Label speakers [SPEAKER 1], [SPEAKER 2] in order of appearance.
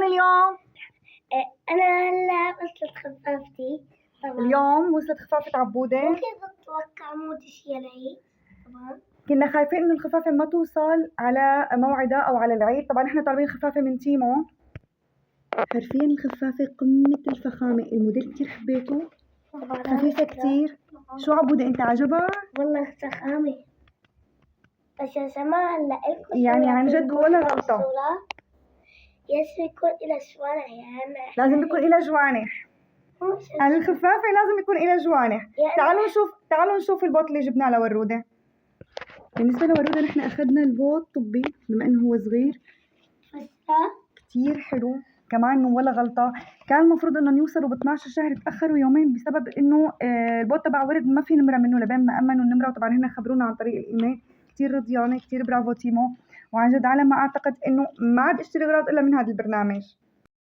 [SPEAKER 1] اليوم؟
[SPEAKER 2] أنا هلا وصلت خفافتي طبعا.
[SPEAKER 1] اليوم وصلت خفافة عبودة.
[SPEAKER 2] ممكن تتوقع موت شي العيد طبعا.
[SPEAKER 1] كنا خايفين إنه الخفافة ما توصل على موعدها أو على العيد. طبعا إحنا طالبين خفافة من تيمو. حرفيا الخفافة قمة الفخامة، الموديل كتير حبيته، خفيفة كتير. شو عبودة أنت عجبها؟
[SPEAKER 2] والله فخامة، بس يا جماعة هلا إلكم
[SPEAKER 1] يعني عن جد ولا غلطة.
[SPEAKER 2] يس يكون إلها جوانح، يعني
[SPEAKER 1] لازم يكون إلها جوانح. الخفافة لازم يكون إلها جوانح. تعالوا نشوف البوت اللي جبناه لورودة. بالنسبة لورودة نحن أخذنا البوت طبي بما إنه هو صغير. كتير حلو كمان ولا غلطة. كان المفروض إنهم يوصلوا ب 12 شهر، تأخروا يومين بسبب إنه البوت تبع ورد ما في نمرة منه لبين ما أمنوا النمرة، وطبعا هنا خبرونا عن طريق الإيميل. كتير رضيانة، كتير برافو تيمو، وعن جد على ما أعتقد إنه ما عاد اشتري أغراض إلا من هذا البرنامج.